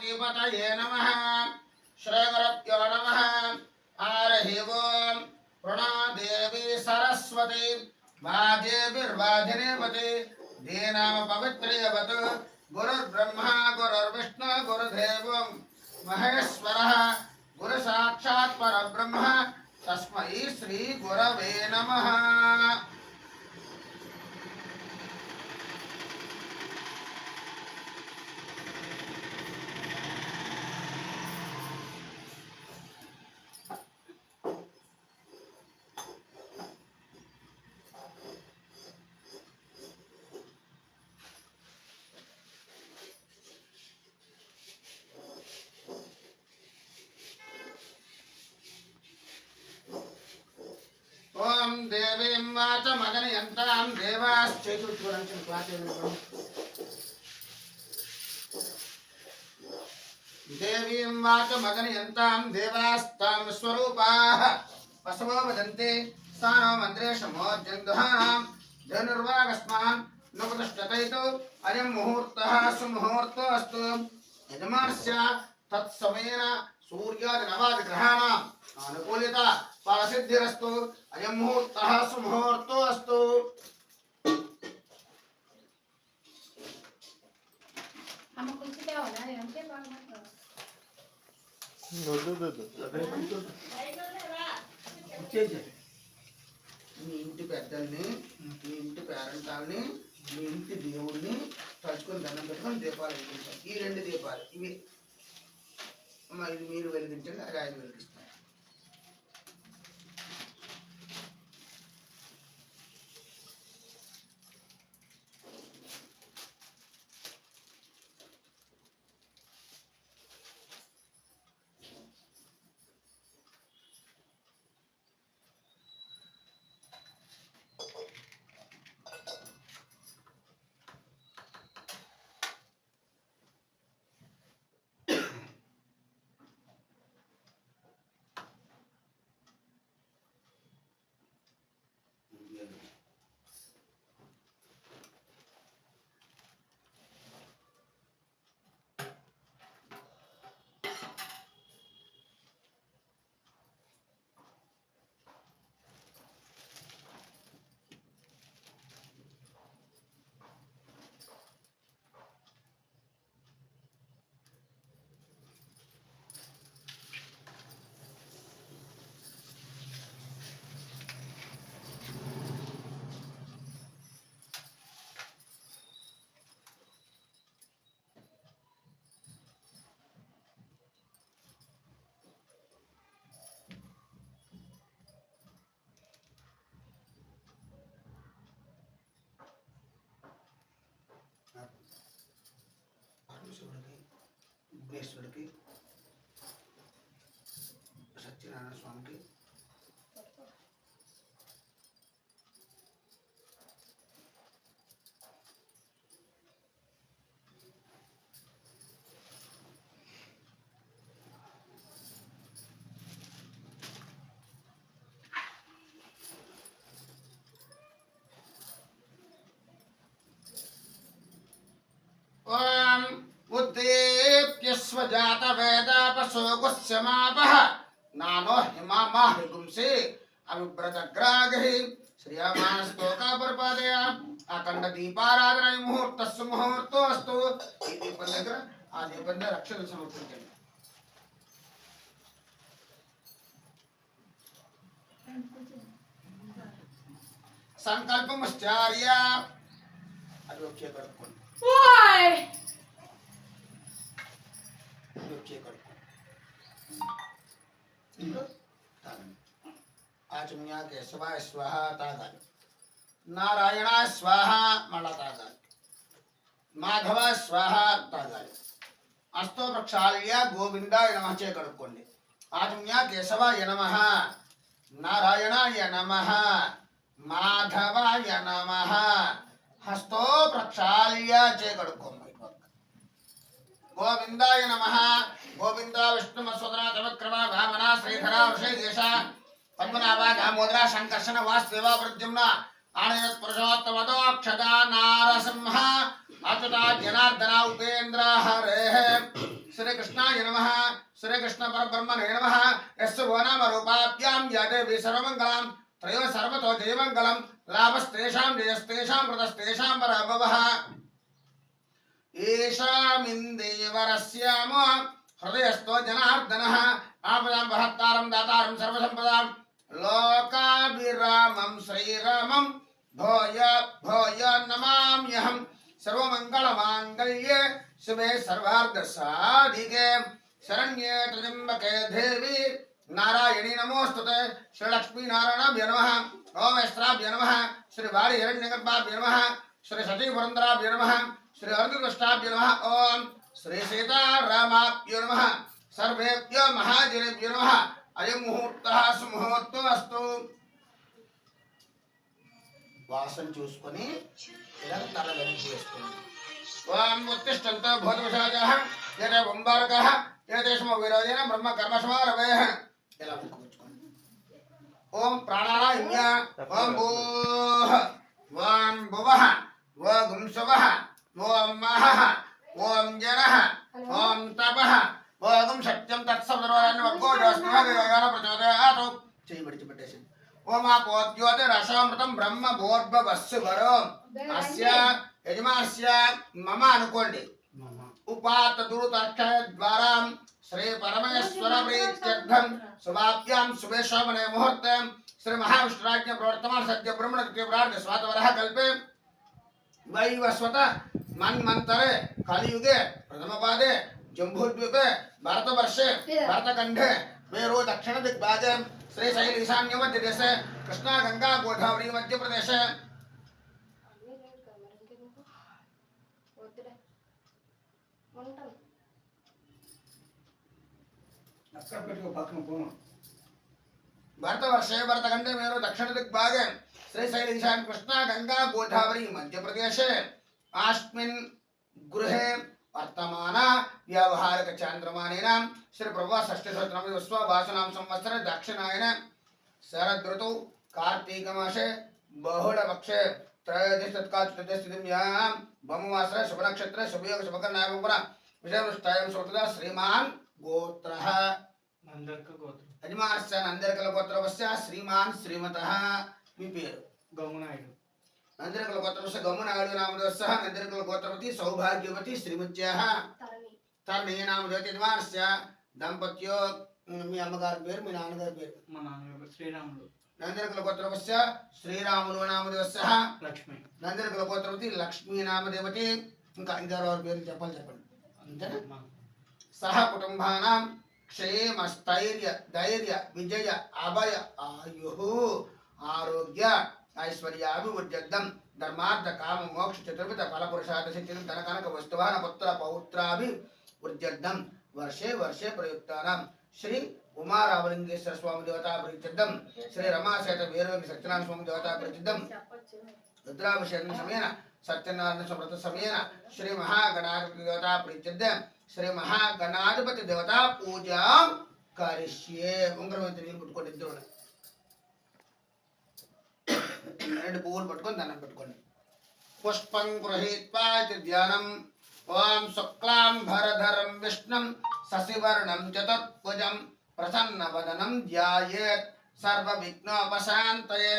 श्रीपतये नमः श्रीगुरुभ्यो नमः हरिः ओम् प्रणदेवी सरस्वती वाजेभिर्वाधिनीपति दीनाम पवित्रेवत् गुरुर्ब्रह्मा गुरुर्विष्णु गुरुदेवो महेश्वरः गुरुसाक्षात् परब्रह्म तस्मै श्री गुरवे नमः। ओम देवीं वाचमगनयन्तां देवाश्चैतुर्वरञ्च क्लासेन देवीं वाचमगनयन्तां देवास्तां स्वरूपाः वसवो वदन्ते स्थानो मन्त्रेशमोर्जन्दुहानां धनुर्वागस्मान् नवदष्टतैतो अयं मुहूर्तः सुमुहूर्तो अस्तु यजमानस्य तत्समयेन सूर्यादिनवादिग्रहाणाम् अनुकूलिता फलसिद्धिरस्तु अयं मुहूर्तः सुमुहूर्तो अस्तु। మీ ఇంటి పెద్దల్ని మీ ఇంటి పేరెంటాల్ని మీ ఇంటి దేవుడిని తలుచుకొని దండం పెట్టుకొని దీపాలు వెలిగించాలి. ఈ రెండు దీపాలు ఇవి ఇది మీరు వెలిగించండి, అది ఆయన వెలిగిస్తారు. విఘ్నేశ్వరుడికి సత్యనారాయణ స్వామికి जात वेदा पशोगुस्य मापः नानो हिमामा हिगुंसे अविव्रतग्रागहि श्रियमानस्तोका परपादया अखंड दीपाराधना मुहूर्तस्సు मुहूर्तो अस्तु। ఈ దీపం దగ్గర ఆ దీపం దగ్గర అక్షతలు సమర్పించండి. సంకల్పముశ్చార్య అది ఓకే కడుక్కోండి. आचम्या केशवाय स्वाहा तागाలి. नारायणाय स्वाहा మళ్ళా తాగాలి. మాధవాయ స్వాహా తాగాలి. అస్తో ప్రక్షాళ్య గోవిందాయ నమః చే కడుక్కోండి. ఆచమ్య కేశవాయ నమః, నారాయణాయ నమః, మాధవాయ నమః. హస్తో ప్రక్షాళ్య చే కడుక్కోండి. गोविंदाय नमः। गोविंद विष्णु मत्स्वदना तमक्रमा भामना श्रीधरा वृषेदेश पद्मनाभा दामोदरा शंकर्षण वासुदेवा प्रद्युम्न आनयत पुरुषोत्तमदोक्षदा नारसिंह अच्युता जनार्दन उपेन्द्र हरे श्री कृष्णाय नमः श्री कृष्ण परब्रह्मणे नमः यस्य वो नाम रूपाभ्यां या देवी सर्वमङ्गलां त्रयो सर्वतो जयमङ्गलं लाभस्तेषां जयस्तेषां कृतस्तेषां पराभवः येषामिन्देवरस्याम हृदयस्थो जनार्दनः आपदां बहत्तारं दातारं सर्वसम्पदां लोकाभिरामं श्रीरामं भूय भूय नमाम्यहं सर्वमङ्गलमाङ्गल्ये शुभे सर्वार्धसाधिके शरण्ये त्र्यम्बके देवी नारायणी नमोस्तुते श्री लक्ष्मी नारायणाभ्य नमः ओम अस्त्राभ्य नमः श्री वाणी हिरण्यगर्भाभ्य नमः श्री सती पुरंदराभ्य नमः श्री अर्धुष्टाभ्य नमः ओम श्री सीतारामाभ्यो नमः सर्वेभ्यो महाजनेभ्यो नमः अयं मुहूर्तः सुमुहूर्तमस्तु వాసన చూసుకొని ఇలా తల వెనక్కి వేసుకోండి ఓం ఉత్తిష్టంతో భూతవిషాజః యత కుంభారకః ఏతేషమో విరోధేన బ్రహ్మ కర్మ సమారభేః ఇలా ముక్కుకోండి ఓం ప్రాణాయామ్య ఓం భూః ఓం భువః ఓం శువః ఓం మహః ఓం జనః ఓం తపః ఓం సత్యం తత్సర్వరాన్ని వగ్గోజస్మహ ప్రచోదయాతు చేయి విడిచిపెట్టేసింది ओम ज्योतिरसामृतं ब्रह्म भोर्भवस्सु वरो अस्य यजमानस्य मम अनुकोंडि उपात दुरुतक्षय द्वारा श्री परमेश्वर प्रीत्यर्थं शुभाभ्यां शुभे शोभने मुहूर्ते श्री महाविष्णुराज्ञ प्रवर्तमान सद्य ब्रह्मण प्रार्थ स्वातवरः कल्पे वैवस्वत मन्वन्तरे कलियुगे प्रथमपादे जम्बूद्वीपे भारतवर्षे भारतखण्डे मेरु दक्षिण दिग्भागे श्री शैल ईशान्य मध्य देश कृष्णा गंगा गोदावरी मध्य प्रदेश भारतवर्षे भरतखंडे मेरु दक्षिण दिग्भागे श्री शैल ईशान्य कृष्णा गंगा गोदावरी मध्य प्रदेश अस्मिन् गृहे वर्तमान व्यावहारिक चांद्रमानेन श्री प्रभा षष्ठी सहस्रनाम विश्व भाषणाम संवत्सर दक्षिणायन शरद ऋतु कार्तिक मासे बहुल पक्षे त्रयोदश तत्काल चतुर्दशतिथ्यां भौमवासर शुभ नक्षत्र शुभयोग शुभकर्णायपुरा विजयनुष्ठायं सोतदा श्रीमान गोत्रः नंदर्क गोत्र यजमानस्य नंदर्कल गोत्रवस्य श्रीमान श्रीमतः మీ పేరు గౌమనాయుడు नंदरकल गोत्रवस्य गौमनायुडु नामधेयस्य नंदरकल गोत्रवती सौभाग्यवती श्रीमत्याः तरणी नामधेयस्य यजमानस्य దంపత్యో మీ అమ్మగారి పేరు మీ నాన్నగారి పేరు మా నాన్నగారు శ్రీరాములు నందరకల గోత్రవస్య శ్రీరాములు నామధేయस्य లక్ష్మి నందరకల గోత్రవతి లక్ష్మీ నామదేవతి ఇంకా ఇంకెవరి పేరు చెప్పండి అంతేనా సహ కుటుంబానాం క్షేమ స్థైర్య ధైర్య విజయ అభయ ఆయుః ఆరోగ్య ऐश्वर्याभिवृद्ध्यर्थं धर्मार्थ काम मोक्ष चतुर्विध फल पुरुषार्थ सिद्धिं धन कनक वस्तुवान पुत्र पौत्राभिवृद्ध्यर्थं वर्षे वर्षे प्रयुक्तानां श्री उमा रामलिंगेश्वर स्वामी देवता प्रीत्यर्थं श्री रमा सहित वीरवेंकट सत्यनारायण स्वामी देवता प्रीत्यर्थं रुद्राभिषेकं समेन सत्यनारायण व्रत समेन श्री महागणाधिपति देवता प्रीत्यर्थं श्री महागणाधिपति देवता पूजां करिष्ये ఉంగరవంతి నీళ్ళు పుట్టుకొని ఇద్దరు రెండు పువ్వులు పట్టుకొని దండం పెట్టుకోండి పుష్పం గృహీత్వా ధ్యానం ఓం శుక్లాంబరధరం విష్ణుం శశివర్ణం చతుర్భుజం ప్రసన్నవదనం ధ్యాయేత్ సర్వవిఘ్నోపశాంతయే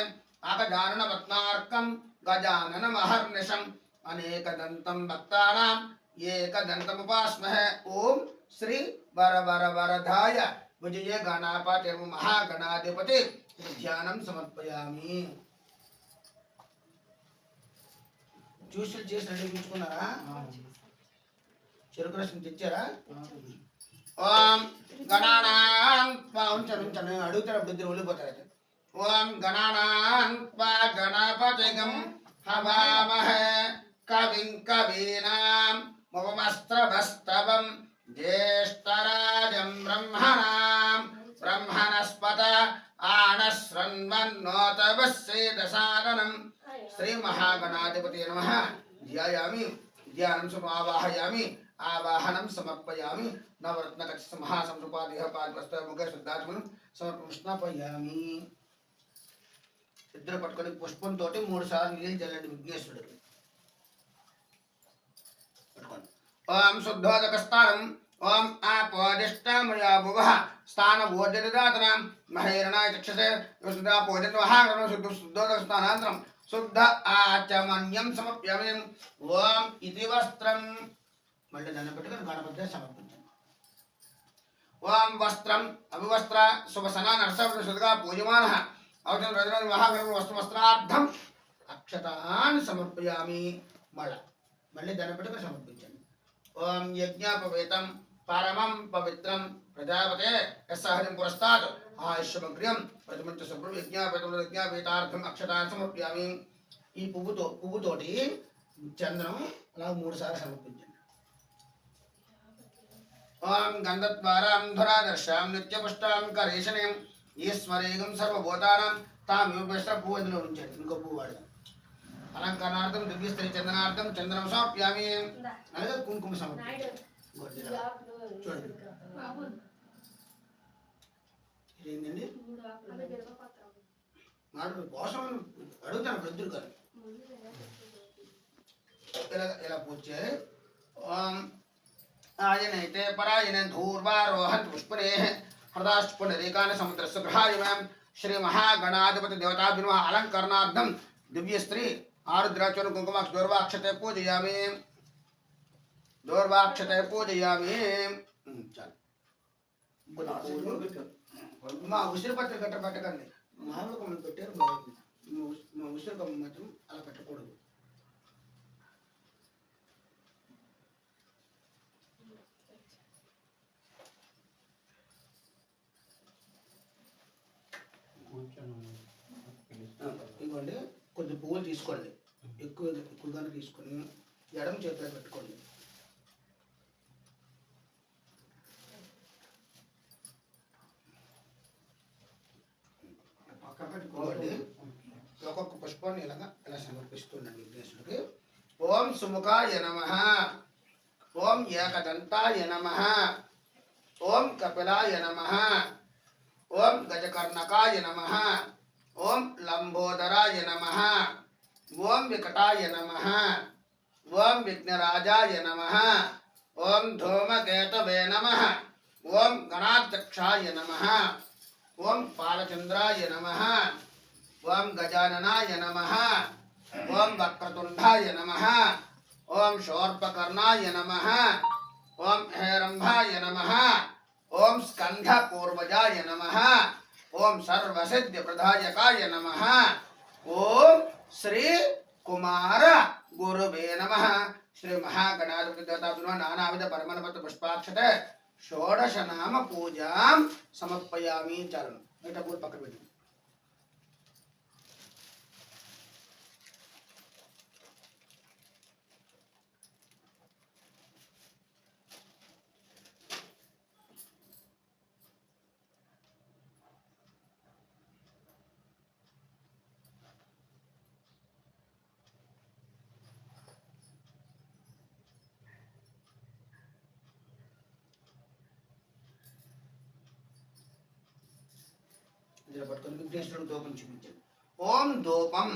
అగజానన పద్మార్కం గజాననమహర్నిశం అనేకదంతం భక్తానాం ఏకదంతముపాస్మహే ఓం శ్రీ వరవరవరధాయ విజయ గణాపతి మహాగణాధిపతి ధ్యానం సమర్పయామి జ్యూసులు చేసి రెడీ ఉంచుకున్నారా చెరుకు రసం తెచ్చారా ఓం గణానాం ఉంచండి అడుగుతారు అప్పుడు ఇద్దరు వెళ్ళిపోతారు ఓం గణానాం గణపతిగం హవామహే కవిం కవీనాం ఉపమస్త్రభస్తవం జ్యేష్ఠరాజం బ్రహ్మణాం బ్రహ్మణస్పత आनश्रन्वन्नोतवस्येदसादनं श्री महागणाधिपति नमः ध्यायामि ध्यानं समावाहयामि आवाहनं समर्पयामि नवरत्न कच्छ महासंसुपादिह पादवस्त्र मुखे शुद्धात्मनं समर्पयामि इద్దరు పట్టుకొని పుష్పంతోటి 3 సార్లు నీళ్ళు చల్లండి విఘ్నేశ్వరుడికి పట్టుకోండి ఓం శుద్ధోదకస్థానం ఓం ఆపోదిష్టమయా భువః స్థానభోజనదాతనాం మహేరణాయ చక్షసే విశుద్ధా పోజన మహాగణం శుద్ధోదక స్థానాంతరం శుద్ధ ఆచమన్యం సమర్ప్యామి. ఓం ఇది వస్త్రం మళ్ళీ దాన్ని పెట్టుకుని గణపతి సమర్పించండి. ఓం వస్త్రం అవివస్త్ర శుభసనా నరసగా పూజమానః అవతం రజన మహాగణం వస్త్రార్థం అక్షతాన్ సమర్పయామి. మళ్ళీ దాన్ని పెట్టుకుని సమర్పించండి. ఓం యజ్ఞోపవేతం పరమం పవిత్రం ప్రజాపతే యస్సహజం పురస్తాత్ ఆయుష్యమగ్ర్యం ప్రతిమంచ శుభ్రం యజ్ఞాపేతార్థం అక్షతాన్ని సమర్పయామి. ఈ పువ్వుతోటి చందనం అలా 3 సార్లు సమర్పించండి. ఓం గంధద్వారాం ధరాదర్శాం నిత్యపుష్టాం కరేషణీయం ఈశ్వరేగం సర్వభూతానాం తాం యోగేశ్వర పువ్వు అందులో ఉంచండి. ఇంకో పువ్వు వాడదాం. అలంకరణార్థం దివ్యస్త్రీ చందనార్థం చందనం సమర్ప్యామి. అలాగే కుంకుమ సమర్పించండి. చూడండి ఇదేంటండి మాడు కోసం అడుగుతాను ప్రజలు గారు ఇలా పూజ ఓం ఆయనైతే పరాయణ ధూర్వారోహన్ పుష్పనే హృదాష్పునరేకాన సముద్రస్య గృహాయమాం శ్రీ మహాగణాధిపతి దేవతాభినవ అలంకరణార్థం దివ్యస్త్రీ ఆరుద్రాచరణ కుంకుమాక్ష దూర్వాక్షతే పూజయామి. దూర్వాక్షతే పూజయామి. చాలు మా ఉసిరి పత్రి గట్ట పెట్టకండి. మామూలు కొమ్మలు పెట్టారు బాగుంది. మా ఉసిరి కొమ్మ మాత్రం అలా పెట్టకూడదు. ఇవ్వండి కొద్ది పువ్వులు తీసుకోండి. ఎక్కువగానే తీసుకొని ఎడమ చేతిలో పెట్టుకోండి. పక్క పెట్టుకోండి. ఒక్కొక్క పుష్పాన్ని ఇలా సమర్పిస్తుండండి విఘ్నేశ్వరుడికి. ఓం సుముఖాయ నమః. ఓం ఏకదంతాయ నమః. ఓం కపిలాయ నమః. ఓం గజకర్ణకాయ నమః. ఓం లంబోదరాయ నమః. ఓం వికటాయ నమః. ఓం విఘ్నరాజాయ నమః. ఓం ధూమకేతవే నమః. ఓం గణాధ్యక్షాయ నమః. ఓం పాలచంద్రాయ నమః. ఓం గజాననాయ నమః. ఓం వక్రతుండాయ నమః. ఓం శోర్పకర్ణాయ నమః. ఓం హేరంభాయ నమః. ఓం స్కంధపూర్వజాయ నమః. ఓం సర్వసిద్ధిప్రదాయకాయ నమః. ఓం శ్రీ కుమార గురువే నమః. శ్రీ మహాగణాధిపతి దేవతాభినవ నానావిధ పరిమళపత్ర పుష్పాక్షత షోడశ నామ పూజాం సమర్పయామి. చాలు బయట పూలు పక్కన పెట్టి పట్టుకొని విఘ్నేశ్వరుడు ధూపం చూపించాడు. ఓం ధూపం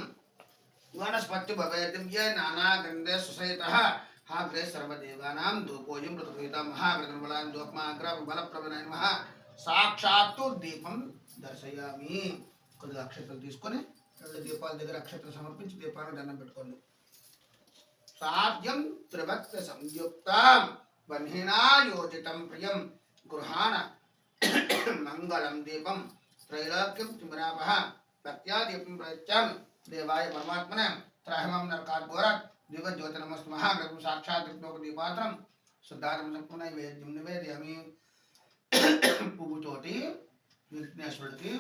వనస్పతి భవే దివ్య నానా గంధే సుసహిత హాగ్రే సర్వదేవానాం ధూపోయం మృతభూత మహాగ్రహబలాన్ ధూపమాగ్ర బలప్రభనాయ నమః. సాక్షాత్తు దీపం దర్శయామి. కొద్దిగా అక్షతలు తీసుకొని 2 దీపాల దగ్గర అక్షతలు సమర్పించి దీపాలను దండం పెట్టుకోండి. సాధ్యం త్రిభక్త సంయుక్తం బన్హినా యోజితం ప్రియం గృహాణ మంగళం దీపం త్రైలోక్యం తిమరాపః భక్త్యా దీపం ప్రయత్యామి. దేవాయ పరమాత్మనే త్రాహిమం నరకాద్ఘోరాత్ దివ్యజ్యోతి నమస్తు మహాగ్రహం సాక్షాత్ దీపాత్రం శుద్ధాత్మ సంపూర్ణ నైవేద్యం నివేదయామి. పువ్వుతోటి విఘ్నేశ్వరుడికి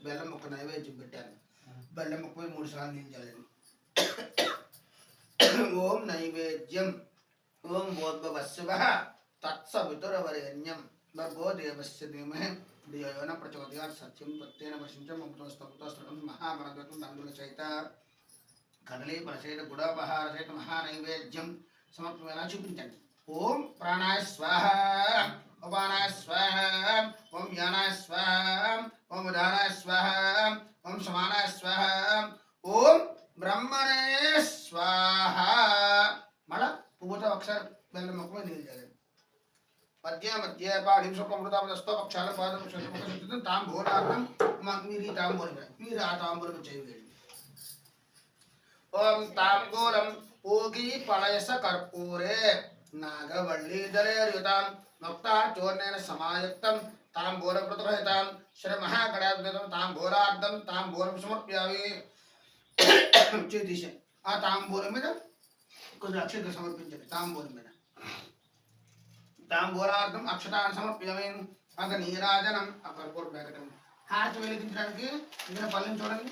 బెల్లం ముక్క నైవేద్యం పెట్టాను. బెల్లం ముక్క 3 సార్లు నీళ్ళు చల్లండి. ఓం నైవేద్యం. ఓం భోద్భవస్సువః తత్సవితురవరేణ్యం భర్గో దేవస్య ధీమహి ధియో న ప్రచోదయాత్. సత్యం తత్తేన వశించం అమృతస్తమృతస్త్రం మహామరగతం తందుల చైత కదలీ ఫలసేత గుడాపహార సహిత మహానైవేద్యం సమర్పణ చూపించండి. ఓం ప్రాణాయ స్వాహ. ఉపానాయ స్వాహ. ఓం యానాయ స్వాహ. ఓం ఉదానాయ స్వాహ. ఓం సమానాయ స్వాహ. ఓం బ్రహ్మణే స్వాహ. మళ్ళా పువ్వుతో ఒకసారి బెల్లం మొక్క నీళ్ళు చేయాలి. మధ్య మధ్య పాడిం సుఖమృతామస్తో పక్షాల పాదం శుద్ధముఖ తాంబూలార్థం మీరు ఈ తాంబూలం మీరు ఆ తాంబూలం చేయండి. ఓం తాంబూలం పూగి పళయస కర్పూరే నాగవల్లీధరేర్యుతాం ముక్తాచూర్ణేన సమాయుక్తం తాంబూలం ప్రతిభహితాం శ్రీ మహాగణాధిపతిం తాంబూలార్థం తాంబూలం సమర్ప్యామి. చేతీసే ఆ తాంబూలం మీద కొద్ది అక్షత సమర్పించండి. తాంబూలం మీద తాంబూలార్థం అక్షతాన్ని సమర్ప్యామి. ఒక నీరాజనం ఆ కర్పూర ప్యాకెట్ హారతి వెలిగించడానికి ఇక్కడ పళ్ళని చూడండి.